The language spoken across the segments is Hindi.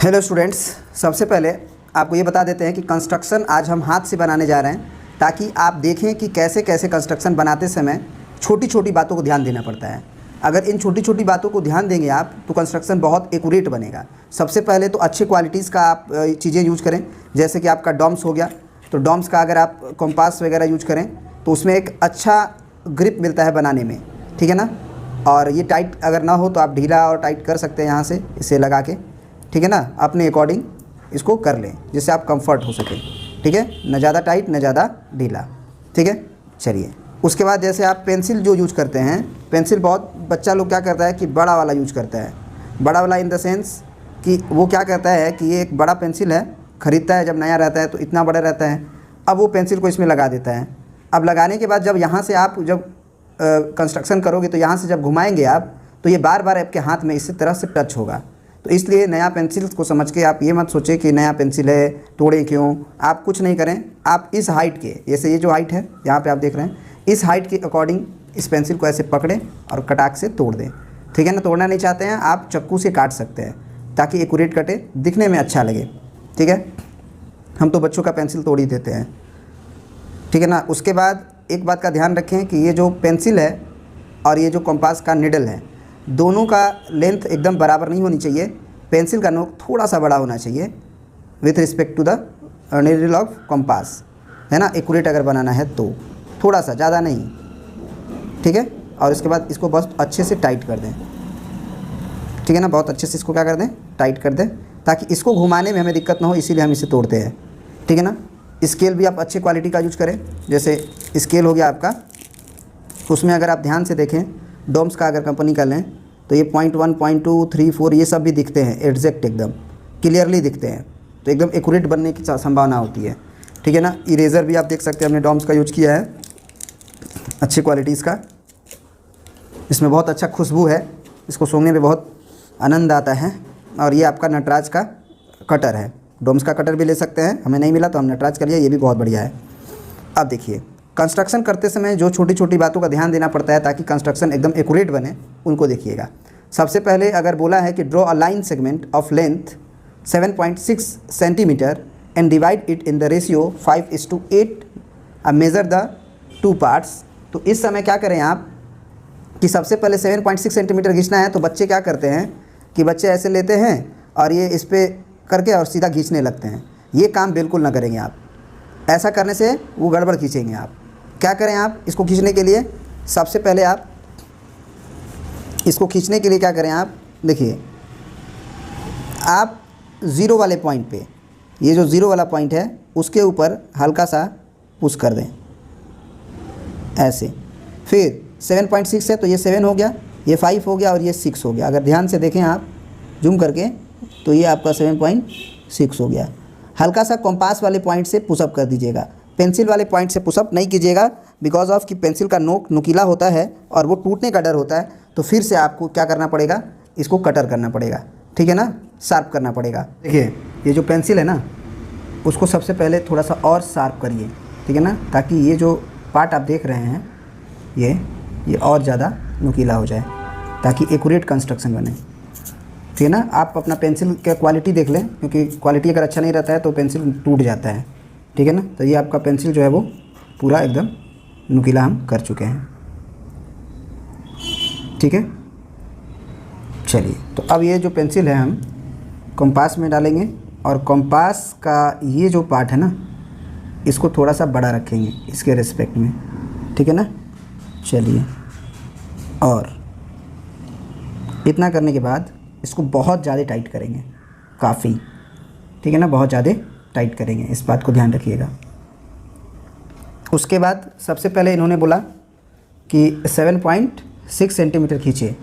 हेलो स्टूडेंट्स, सबसे पहले आपको ये बता देते हैं कि कंस्ट्रक्शन आज हम हाथ से बनाने जा रहे हैं ताकि आप देखें कि कैसे कैसे कंस्ट्रक्शन बनाते समय छोटी छोटी बातों को ध्यान देना पड़ता है। अगर इन छोटी छोटी बातों को ध्यान देंगे आप तो कंस्ट्रक्शन बहुत एक्यूरेट बनेगा। सबसे पहले तो अच्छे क्वालिटीज़ का आप चीज़ें यूज करें, जैसे कि आपका डॉम्स हो गया, तो डॉम्स का अगर आप कॉम्पास वगैरह यूज करें तो उसमें एक अच्छा ग्रिप मिलता है बनाने में, ठीक है ना। और ये टाइट अगर ना हो तो आप ढीला और टाइट कर सकते हैं यहाँ से इसे लगा के, ठीक है ना। अपने अकॉर्डिंग इसको कर लें जिससे आप कंफर्ट हो सके, ठीक है, न ज़्यादा टाइट न ज़्यादा ढीला, ठीक है। चलिए, उसके बाद जैसे आप पेंसिल जो यूज करते हैं, पेंसिल बहुत बच्चा लोग क्या करता है कि बड़ा वाला यूज करता है। बड़ा वाला इन द सेंस कि वो क्या करता है कि ये एक बड़ा पेंसिल है, ख़रीदता है जब नया रहता है तो इतना बड़ा रहता है, अब वो पेंसिल को इसमें लगा देता है। अब लगाने के बाद जब यहाँ से आप जब कंस्ट्रक्शन करोगे तो यहाँ से जब घुमाएंगे आप तो ये बार बार आपके हाथ में इसी तरह से टच होगा। तो इसलिए नया पेंसिल को समझ के आप ये मत सोचें कि नया पेंसिल है तोड़ें क्यों। आप कुछ नहीं करें, आप इस हाइट के, जैसे ये जो हाइट है यहाँ पे आप देख रहे हैं, इस हाइट के अकॉर्डिंग इस पेंसिल को ऐसे पकड़ें और कटाक से तोड़ दें, ठीक है ना। तोड़ना नहीं चाहते हैं आप चाकू से काट सकते हैं ताकि एक्यूरेट कटे, दिखने में अच्छा लगे, ठीक है। हम तो बच्चों का पेंसिल तोड़ ही देते हैं, ठीक है ना। उसके बाद एक बात का ध्यान रखें कि ये जो पेंसिल है और ये जो कंपास का निडल है, दोनों का लेंथ एकदम बराबर नहीं होनी चाहिए। पेंसिल का नोक थोड़ा सा बड़ा होना चाहिए with respect to the needle of compass, है ना। एक्यूरेट अगर बनाना है तो थोड़ा सा, ज़्यादा नहीं, ठीक है। और इसके बाद इसको बस अच्छे से टाइट कर दें, ठीक है ना। बहुत अच्छे से इसको क्या कर दें, टाइट कर दें, ताकि इसको घुमाने में हमें दिक्कत ना हो, इसीलिए हम इसे तोड़ते हैं, ठीक है ना। स्केल भी आप अच्छे क्वालिटी का यूज करें, जैसे स्केल हो गया आपका, उसमें अगर आप ध्यान से देखें डोम्स का अगर कंपनी का लें तो ये 0.1, 0.2, 3, 4 ये सब भी दिखते हैं, एग्जैक्ट एकदम क्लियरली दिखते हैं, तो एकदम एक्यूरेट बनने की संभावना होती है, ठीक है ना। इरेज़र भी आप देख सकते हैं, हमने डोम्स का यूज किया है, अच्छी क्वालिटीज़ का। इसमें बहुत अच्छा खुशबू है, इसको सूंघने में बहुत आनंद आता है। और ये आपका नटराज का कटर है, डोम्स का कटर भी ले सकते हैं, हमें नहीं मिला तो हम नटराज का लिया, ये भी बहुत बढ़िया है। अब देखिए, कंस्ट्रक्शन करते समय जो छोटी छोटी बातों का ध्यान देना पड़ता है ताकि कंस्ट्रक्शन एकदम एक्यूरेट बने, उनको देखिएगा। सबसे पहले अगर बोला है कि draw a line segment of length 7.6 centimetre and divide it in the ratio 5:8, अब मेज़र द टू पार्ट्स, तो इस समय क्या करें आप कि सबसे पहले 7.6 सेंटीमीटर खींचना है। तो बच्चे क्या करते हैं कि बच्चे ऐसे लेते हैं और ये इस पर करके और सीधा खींचने लगते हैं। ये काम बिल्कुल ना करेंगे आप, ऐसा करने से वो गड़बड़ खींचेंगे आप। क्या करें आप इसको खींचने के लिए, सबसे पहले आप इसको खींचने के लिए क्या करें आप, देखिए आप ज़ीरो वाले पॉइंट पे, ये जो ज़ीरो वाला पॉइंट है उसके ऊपर हल्का सा पुश कर दें ऐसे। फिर 7.6 है तो ये 7 हो गया, ये 5 हो गया और ये 6 हो गया। अगर ध्यान से देखें आप जूम करके तो ये आपका 7.6 हो गया। हल्का सा कंपास वाले पॉइंट से पुशअप कर दीजिएगा, पेंसिल वाले पॉइंट से पुशअप नहीं कीजिएगा, बिकॉज ऑफ कि पेंसिल का नोक नुकीला होता है और वो टूटने का डर होता है। तो फिर से आपको क्या करना पड़ेगा, इसको कटर करना पड़ेगा, ठीक है ना, शार्प करना पड़ेगा। देखिए ये जो पेंसिल है ना, उसको सबसे पहले थोड़ा सा और शार्प करिए, ठीक है ना, ताकि ये जो पार्ट आप देख रहे हैं ये और ज़्यादा नुकीला हो जाए ताकि एक्यूरेट कंस्ट्रक्शन बने, ठीक है ना। आप अपना पेंसिल का क्वालिटी देख लें, क्योंकि क्वालिटी अगर अच्छा नहीं रहता है तो पेंसिल टूट जाता है, ठीक है ना। तो ये आपका पेंसिल जो है वो पूरा एकदम नुकीला हम कर चुके हैं, ठीक है। चलिए, तो अब ये जो पेंसिल है हम कंपास में डालेंगे और कंपास का ये जो पार्ट है ना, इसको थोड़ा सा बड़ा रखेंगे इसके रिस्पेक्ट में, ठीक है ना। चलिए, और इतना करने के बाद इसको बहुत ज़्यादा टाइट करेंगे, काफ़ी, ठीक है ना, बहुत ज़्यादा टाइट करेंगे, इस बात को ध्यान रखिएगा। उसके बाद सबसे पहले इन्होंने बोला कि 7.6 सेंटीमीटर खींचिए,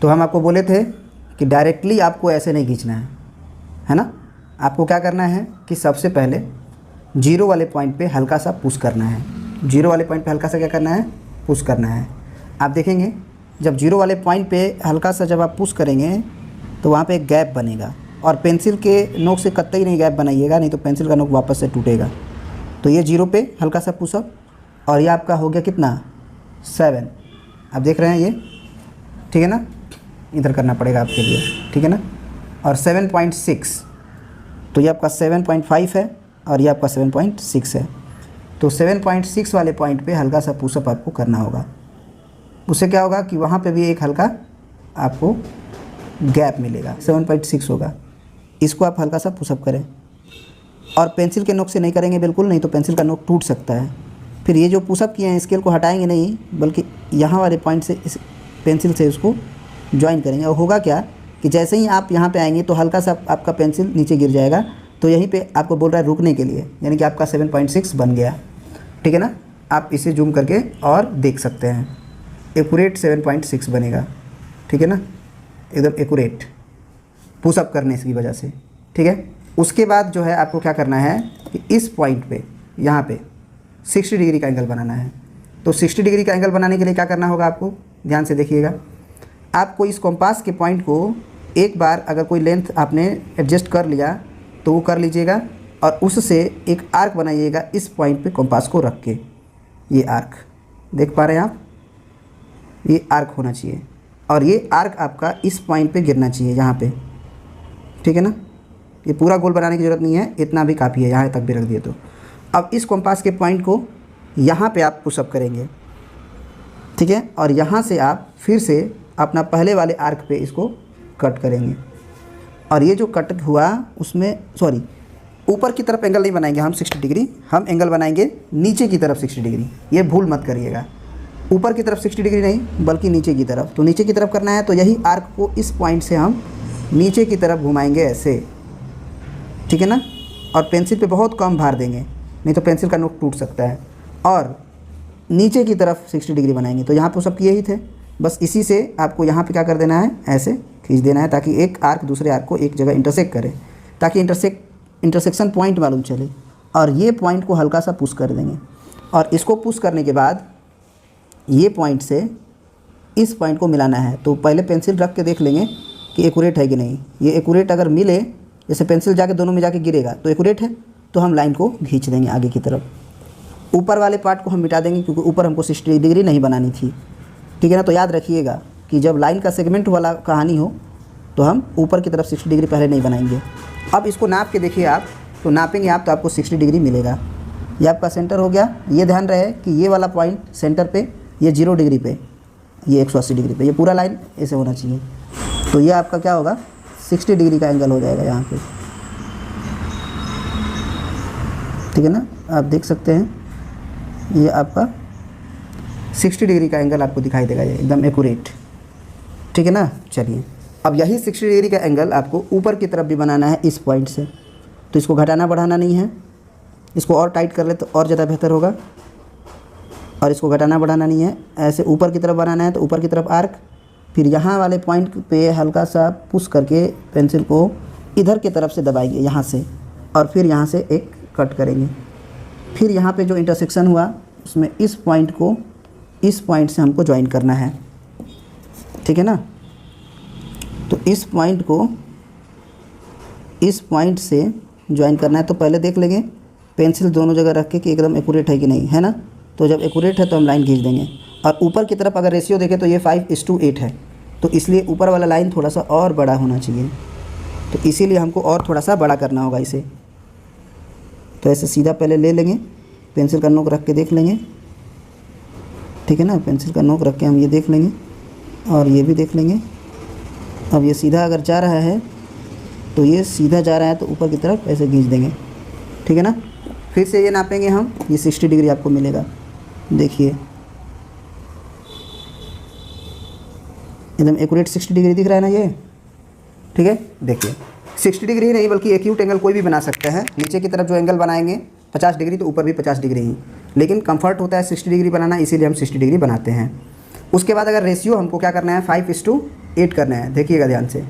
तो हम आपको बोले थे कि डायरेक्टली आपको ऐसे नहीं खींचना है ना। आपको क्या करना है कि सबसे पहले जीरो वाले पॉइंट पे हल्का सा पुश करना है, जीरो वाले पॉइंट पे हल्का सा क्या करना है, पुश करना है। आप देखेंगे जब जीरो वाले पॉइंट पे हल्का सा जब आप पुश करेंगे तो वहाँ पे एक गैप बनेगा, और पेंसिल के नोक से कतई नहीं गैप बनाइएगा, नहीं तो पेंसिल का नोक वापस से टूटेगा। तो ये जीरो पे हल्का सा पुशअप, और ये आपका हो गया कितना, 7। आप देख रहे हैं ये, ठीक है ना, इधर करना पड़ेगा आपके लिए, ठीक है ना। और 7.6, तो ये आपका 7.5 है और ये आपका 7.6 है। तो 7.6 वाले पॉइंट पे हल्का सा पुशअप आपको करना होगा। उससे क्या होगा कि वहाँ पे भी एक हल्का आपको गैप मिलेगा, 7.6 होगा। इसको आप हल्का सा पुशअप करें और पेंसिल के नोक से नहीं करेंगे बिल्कुल, नहीं तो पेंसिल का नोक टूट सकता है। फिर ये जो पुशअप किए हैं स्केल को हटाएंगे नहीं, बल्कि यहाँ वाले पॉइंट से इस पेंसिल से उसको ज्वाइन करेंगे। और होगा क्या कि जैसे ही आप यहाँ पे आएंगे तो हल्का सा आपका पेंसिल नीचे गिर जाएगा, तो यहीं पे आपको बोल रहा है रुकने के लिए, यानी कि आपका 7.6 बन गया। ठीक है ना, आप इसे जूम करके और देख सकते हैं, एक्यूरेट 7.6 बनेगा। ठीक है ना, एकदम एक्यूरेट पुशअप करने की वजह से। ठीक है, उसके बाद जो है आपको क्या करना है कि इस पॉइंट पे यहाँ पे 60 डिग्री का एंगल बनाना है। तो 60 डिग्री का एंगल बनाने के लिए क्या करना होगा आपको, ध्यान से देखिएगा। आपको इस कॉम्पास के पॉइंट को एक बार अगर कोई लेंथ आपने एडजस्ट कर लिया तो वो कर लीजिएगा, और उससे एक आर्क बनाइएगा इस पॉइंट पे कॉम्पास को रख के। ये आर्क देख पा रहे हैं आप, ये आर्क होना चाहिए, और ये आर्क आपका इस पॉइंट पे गिरना चाहिए यहाँ पे। ठीक है ना, ये पूरा गोल बनाने की ज़रूरत नहीं है, इतना भी काफ़ी है, यहाँ तक भी रख दिए तो। अब इस कॉम्पास के पॉइंट को यहाँ पे आप पुशअप करेंगे। ठीक है, और यहाँ से आप फिर से अपना पहले वाले आर्क पे इसको कट करेंगे, और ये जो कट हुआ उसमें सॉरी ऊपर की तरफ एंगल नहीं बनाएंगे हम 60 डिग्री, हम एंगल बनाएंगे नीचे की तरफ 60 डिग्री। ये भूल मत करिएगा, ऊपर की तरफ 60 डिग्री नहीं बल्कि नीचे की तरफ। तो नीचे की तरफ करना है तो यही आर्क को इस पॉइंट से हम नीचे की तरफ घुमाएंगे ऐसे। ठीक है ना, और पेंसिल पे बहुत कम भार देंगे, नहीं तो पेंसिल का नोक टूट सकता है। और नीचे की तरफ 60 डिग्री बनाएंगे। तो यहाँ पर सब किए ही थे, बस इसी से आपको यहाँ पे क्या कर देना है, ऐसे खींच देना है, ताकि एक आर्क दूसरे आर्क को एक जगह इंटरसेक्ट करे, ताकि इंटरसेक्शन पॉइंट मालूम चले। और ये पॉइंट को हल्का सा पुश कर देंगे, और इसको पुश करने के बाद ये पॉइंट से इस पॉइंट को मिलाना है। तो पहले पेंसिल रख के देख लेंगे कि एक्यूरेट है कि नहीं। ये एक्यूरेट अगर मिले, जैसे पेंसिल जाके दोनों में जाके गिरेगा तो एक्यूरेट है, तो हम लाइन को खींच देंगे आगे की तरफ। ऊपर वाले पार्ट को हम मिटा देंगे, क्योंकि ऊपर हमको 60 डिग्री नहीं बनानी थी। ठीक है ना, तो याद रखिएगा कि जब लाइन का सेगमेंट वाला कहानी हो तो हम ऊपर की तरफ 60 डिग्री पहले नहीं बनाएंगे। अब इसको नाप के देखिए आप, तो नापेंगे आप तो आपको 60 डिग्री मिलेगा। ये आपका सेंटर हो गया। ये ध्यान रहे कि ये वाला पॉइंट सेंटर पे, ये 0 डिग्री पे, ये 180 डिग्री पे, ये पूरा लाइन ऐसे होना चाहिए। तो ये आपका क्या होगा, 60 डिग्री का एंगल हो जाएगा यहाँ पे। ठीक है ना, आप देख सकते हैं ये आपका 60 डिग्री का एंगल आपको दिखाई देगा, ये एकदम एक्यूरेट। ठीक है ना, चलिए अब यही 60 डिग्री का एंगल आपको ऊपर की तरफ भी बनाना है इस पॉइंट से। तो इसको घटाना बढ़ाना नहीं है, इसको और टाइट कर ले तो और ज़्यादा बेहतर होगा। और इसको घटाना बढ़ाना नहीं है, ऐसे ऊपर की तरफ बनाना है तो ऊपर की तरफ आर्क, फिर यहाँ वाले पॉइंट पे हल्का सा पुश करके पेंसिल को इधर की तरफ से दबाएंगे यहाँ से, और फिर यहाँ से एक कट करेंगे। फिर यहाँ पे जो इंटरसेक्शन हुआ उसमें इस पॉइंट को इस पॉइंट से हमको ज्वाइन करना है। ठीक है ना, तो इस पॉइंट को इस पॉइंट से ज्वाइन करना है। तो पहले देख लेंगे पेंसिल दोनों जगह रख के कि एकदम एक्यूरेट है कि नहीं, है ना। तो जब एक्यूरेट है तो हम लाइन खींच देंगे। और ऊपर की तरफ अगर रेशियो देखें तो ये 5:8 है, तो इसलिए ऊपर वाला लाइन थोड़ा सा और बड़ा होना चाहिए। तो इसीलिए हमको और थोड़ा सा बड़ा करना होगा इसे। तो ऐसे सीधा पहले ले लेंगे, पेंसिल का नोक रख के देख लेंगे। ठीक है ना, पेंसिल का नोक रख के हम ये देख लेंगे और ये भी देख लेंगे। अब ये सीधा अगर जा रहा है तो ये सीधा जा रहा है तो ऊपर की तरफ ऐसे खींच देंगे। ठीक है ना, फिर से ये नापेंगे हम, ये 60 डिग्री आपको मिलेगा। देखिए एकदम एक्यूरेट 60 डिग्री दिख रहा है ना ये। ठीक है, देखिए 60 डिग्री ही नहीं बल्कि एक्यूट एंगल कोई भी बना सकता है। नीचे की तरफ जो एंगल बनाएंगे 50 डिग्री, तो ऊपर भी 50 डिग्री ही, लेकिन कंफर्ट होता है 60 डिग्री बनाना, इसीलिए हम 60 डिग्री बनाते हैं। उसके बाद अगर रेशियो हमको क्या करना है 5:8 करना है। देखिएगा ध्यान से,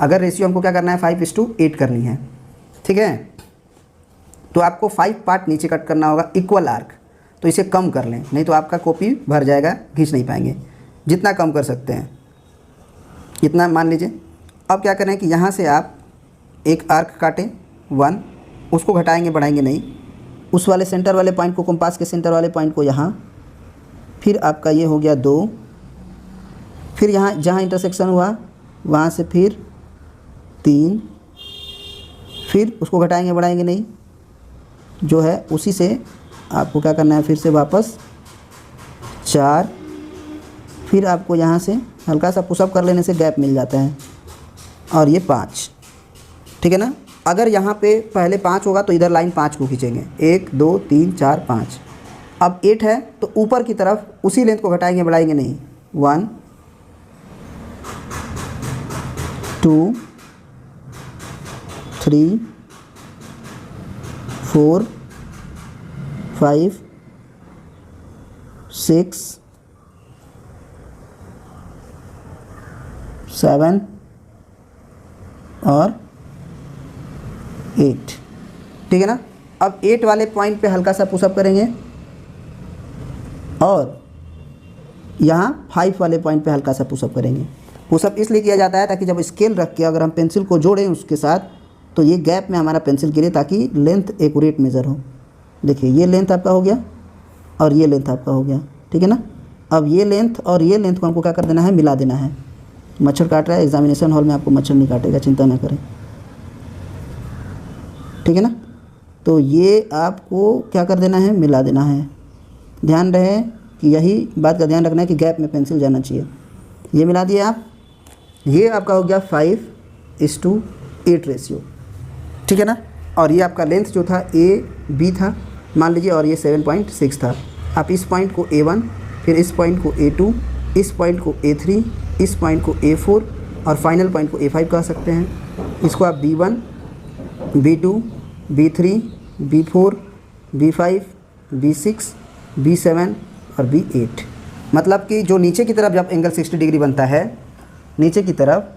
अगर रेशियो हमको क्या करना है 5:8 करनी है। ठीक है, तो आपको 5 पार्ट नीचे कट करना होगा इक्वल आर्क। तो इसे कम कर लें, नहीं तो आपका कॉपी भर जाएगा, खींच नहीं पाएंगे। जितना कम कर सकते हैं इतना मान लीजिए। अब क्या करें कि यहाँ से आप एक आर्क काटें 1, उसको घटाएंगे बढ़ाएंगे नहीं, उस वाले सेंटर वाले पॉइंट को, कंपास के सेंटर वाले पॉइंट को यहाँ, फिर आपका ये हो गया 2, फिर यहाँ जहाँ इंटरसेक्शन हुआ वहाँ से फिर 3, फिर उसको घटाएंगे बढ़ाएंगे नहीं, जो है उसी से आपको क्या करना है, फिर से वापस 4, फिर आपको यहाँ से हल्का सा पुशअप कर लेने से गैप मिल जाता है, और ये 5, ठीक है ना। अगर यहाँ पे पहले 5 होगा तो इधर लाइन 5 को खींचेंगे, 1 2 3 4 5। अब 8 है तो ऊपर की तरफ उसी लेंथ को घटाएंगे बढ़ाएंगे नहीं, 1 2 3 4 5 6 7 और 8, ठीक है ना। अब 8 वाले पॉइंट पे हल्का सा पुशअप करेंगे, और यहाँ 5 वाले पॉइंट पे हल्का सा पुशअप करेंगे। पुशअप इसलिए किया जाता है ताकि जब स्केल रख के अगर हम पेंसिल को जोड़ें उसके साथ, तो ये गैप में हमारा पेंसिल गिरे, ताकि लेंथ एक्यूरेट मेज़र हो। देखिए ये लेंथ आपका हो गया और ये लेंथ आपका हो गया, ठीक है ना। अब ये लेंथ और ये लेंथ को हमको क्या कर देना है, मिला देना है। मच्छर काट रहा है, एग्जामिनेशन हॉल में आपको मच्छर नहीं काटेगा, चिंता ना करें, ठीक है ना। तो ये आपको क्या कर देना है, मिला देना है। ध्यान रहे कि यही बात का ध्यान रखना है कि गैप में पेंसिल जाना चाहिए। ये मिला दिए आप, ये आपका हो गया 5:8 रेशियो, ठीक है ना। और ये आपका लेंथ जो था AB था मान लीजिए, और ये 7.6 था। आप इस पॉइंट को A1, फिर इस पॉइंट को A2, इस पॉइंट को A3, इस पॉइंट को A4 और फाइनल पॉइंट को A5 कह सकते हैं। इसको आप B1, B2, B3, B4, B5, B6, B7 और B8, मतलब कि जो नीचे की तरफ जब एंगल 60 डिग्री बनता है, नीचे की तरफ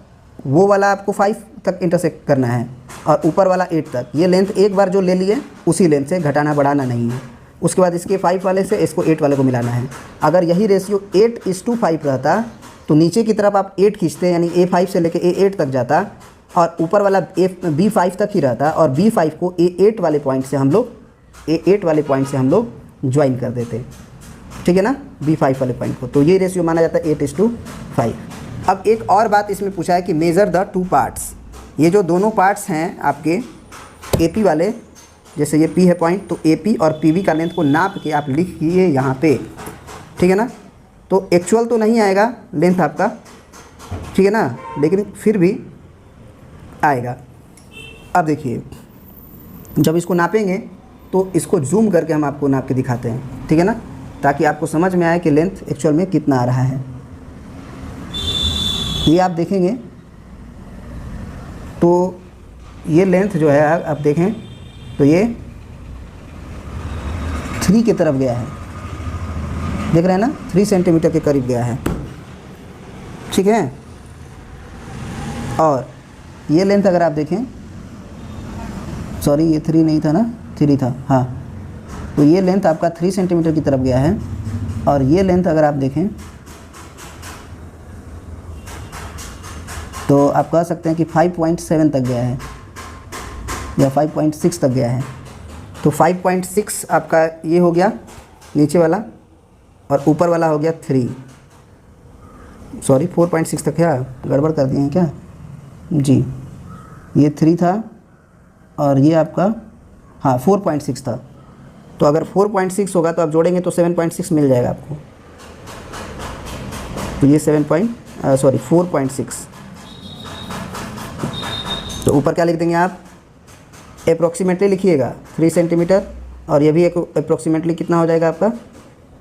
वो वाला आपको 5 तक इंटरसेक्ट करना है, और ऊपर वाला 8 तक। ये लेंथ एक बार जो ले लिए उसी लेंथ से घटाना बढ़ाना नहीं है। उसके बाद इसके 5 वाले से इसको 8 वाले को मिलाना है। अगर यही रेशियो 8:5 रहता तो नीचे की तरफ आप 8 खींचते, यानी A5 से लेके A8 तक जाता, और ऊपर वाला B5 तक ही रहता, और B5 को A8 वाले पॉइंट से हम लोग ज्वाइन कर देते, ठीक है ना, B5 वाले पॉइंट को। तो ये रेशियो माना जाता है 8:5। अब एक और बात इसमें पूछा है कि मेज़र द 2 पार्ट्स। ये जो दोनों पार्ट्स हैं आपके AP वाले, जैसे ये P है पॉइंट, तो AP और PV का लेंथ को नाप के आप लिखिए यहाँ पे, ठीक है ना। तो एक्चुअल तो नहीं आएगा लेंथ आपका, ठीक है ना, लेकिन फिर भी आएगा। अब देखिए जब इसको नापेंगे तो इसको जूम करके हम आपको नाप के दिखाते हैं, ठीक है ना, ताकि आपको समझ में आए कि लेंथ एक्चुअल में कितना आ रहा है। ये आप देखेंगे तो ये लेंथ जो है आप देखें तो ये 3 की तरफ गया है, देख रहे हैं ना, 3 सेंटीमीटर के करीब गया है, ठीक है। और ये लेंथ अगर आप देखें, सॉरी ये 3 नहीं था ना, 3 था, हाँ, तो ये लेंथ आपका 3 सेंटीमीटर की तरफ गया है। और ये लेंथ अगर आप देखें तो आप कह सकते हैं कि 5.7 तक गया है या 5.6 तक गया है। तो 5.6 आपका ये हो गया नीचे वाला, और ऊपर वाला हो गया 3, सॉरी 4.6 तक, क्या गड़बड़ कर दिए हैं क्या जी, ये 3 था और ये आपका हाँ 4.6 था। तो अगर 4.6 होगा तो आप जोड़ेंगे तो 7.6 मिल जाएगा आपको। तो ये 4.6, तो ऊपर क्या लिख देंगे आप, अप्रोक्सीमेटली लिखिएगा 3 सेंटीमीटर, और ये भी एक अप्रोक्सीमेटली कितना हो जाएगा आपका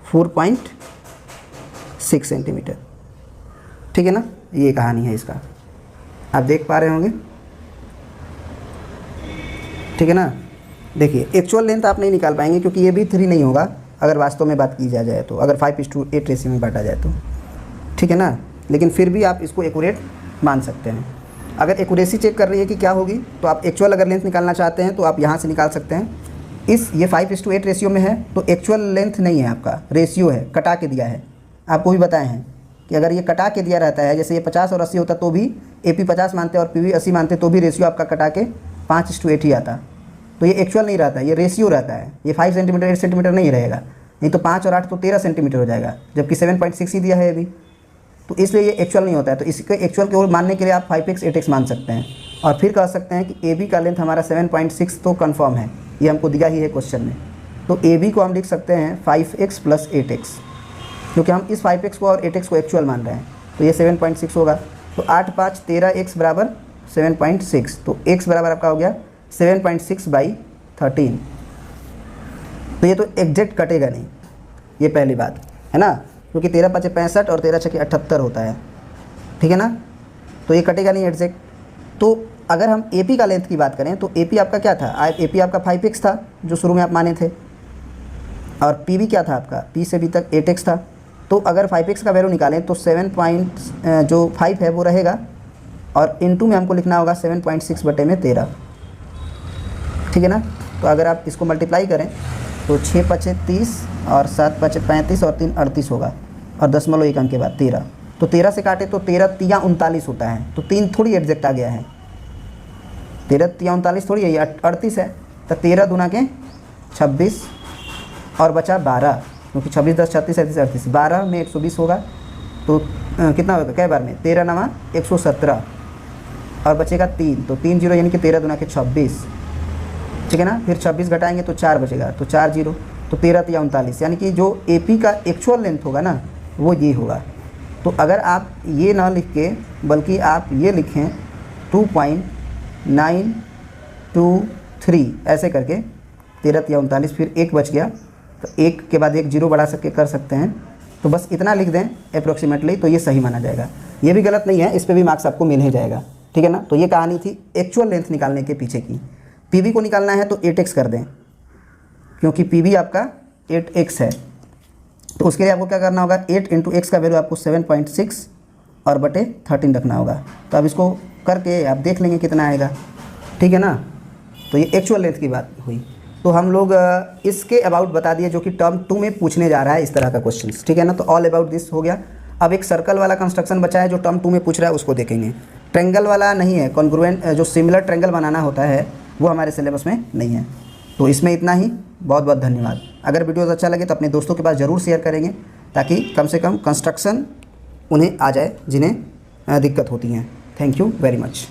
4.6 सेंटीमीटर, ठीक है ना। ये कहानी है इसका, आप देख पा रहे होंगे, ठीक है ना। देखिए एक्चुअल लेंथ आप नहीं निकाल पाएंगे क्योंकि ये भी 3 नहीं होगा अगर वास्तव में बात की जाए तो, अगर 5:8 रेशियो में बांटा जाए तो, ठीक है ना। लेकिन फिर भी आप इसको एक्यूरेट मान सकते हैं। अगर एक्यूरेसी चेक कर रही है कि क्या होगी, तो आप एक्चुअल अगर लेंथ निकालना चाहते हैं तो आप यहाँ से निकाल सकते हैं। ये 5:8 रेशियो में है तो एक्चुअल लेंथ नहीं है आपका, रेशियो है, कटा के दिया है। आपको भी बताए हैं कि अगर ये कटा के दिया रहता है, जैसे ये 50 और 80 होता तो भी AP 50 मानते और PV 80 मानते, तो भी रेशियो आपका कटा के 5:8 ही आता। तो ये एक्चुअल नहीं रहता, ये रेशियो रहता है। ये 5 सेंटीमीटर 8 सेंटीमीटर नहीं रहेगा, नहीं तो 5 और 8 तो 13 सेंटीमीटर हो जाएगा, जबकि 7.6 ही दिया है अभी। तो इसलिए ये एक्चुअल नहीं होता है। तो इसके एक्चुअल की ओर मानने के लिए आप 5x 8x मान सकते हैं। और फिर कह सकते हैं कि ए बी का लेंथ हमारा 7.6 तो कंफर्म है, ये हमको दिया ही है क्वेश्चन में। तो ए बी को हम लिख सकते हैं 5x + 8x, क्योंकि हम इस 5x को और 8x को एक्चुअल मान रहे हैं, तो ये 7.6 होगा। तो 8 × 5 = 13x बराबर 7.6, तो x बराबर आपका हो गया 7.6/13। तो ये तो एग्जैक्ट कटेगा नहीं, ये पहली बात है ना, क्योंकि 13 × 5 = 65 और 13 × 6 = 78 होता है, ठीक है ना, तो ये कटेगा नहीं एग्जैक्ट। तो अगर हम AP का लेंथ की बात करें तो AP आपका क्या था, AP आपका 5x था जो शुरू में आप माने थे, और PB क्या था आपका, P से B तक 8x था। तो अगर 5x का वैल्यू निकालें तो 7.5 है वो रहेगा, और इनटू में हमको लिखना होगा 7.6/13, ठीक है ना। तो अगर आप इसको मल्टीप्लाई करें तो 6 × 5 = 30 और 7 × 5 = 35 और 3 = 38 होगा, और 0.1 अंक के बाद 13। तो 13 से काटे तो 13 × 3 = 39 होता है, तो 3 थोड़ी एग्जैक्ट आ गया है, 13 × 3 = 39 थोड़ी है, ये 38 है। तो 13 दूना के 26 और बचा 12, क्योंकि 26 × 10 = 36, 37 38, 12 में 120 होगा, तो कितना होगा कै बार में, 13 × 9 = 117 और बचेगा 3, तो 3 0 यानी कि 13 दूना के 26, ठीक है ना। फिर 26 घटाएंगे तो 4 बचेगा, तो 4 0, तो 13 × 3 = 39, यानी कि जो AP का एक्चुअल लेंथ होगा ना वो ये होगा। तो अगर आप ये ना लिख के बल्कि आप ये लिखें 2.923 ऐसे करके 13 × 3 = 39, फिर 1 बच गया, तो 1 के बाद 1 0 बढ़ा सके कर सकते हैं, तो बस इतना लिख दें अप्रोक्सीमेटली, तो ये सही माना जाएगा। ये भी गलत नहीं है, इस पर भी मार्क्स आपको मिल ही जाएगा, ठीक है ना। तो ये कहानी थी एक्चुअल लेंथ निकालने के पीछे की। PB को निकालना है तो 8x कर दें, क्योंकि PB आपका 8x है, तो उसके लिए आपको क्या करना होगा, 8 × x का वैल्यू आपको 7.6 और बटे 13 रखना होगा। तो अब इसको करके आप देख लेंगे कितना आएगा, ठीक है ना। तो ये एक्चुअल लेंथ की बात हुई। तो हम लोग इसके अबाउट बता दिए जो कि टर्म 2 में पूछने जा रहा है इस तरह का क्वेश्चन, ठीक है ना। तो ऑल अबाउट दिस हो गया। अब एक सर्कल वाला कंस्ट्रक्शन बचा है जो टर्म 2 में पूछ रहा है, उसको देखेंगे। ट्रेंगल वाला नहीं है, कॉन्ग्रुएंट जो सिमिलर ट्रेंगल बनाना होता है वो हमारे सिलेबस में नहीं है। तो इसमें इतना ही, बहुत बहुत धन्यवाद। अगर वीडियोस अच्छा लगे तो अपने दोस्तों के पास ज़रूर शेयर करेंगे, ताकि कम से कम कंस्ट्रक्शन उन्हें आ जाए जिन्हें दिक्कत होती हैं। Thank you very much.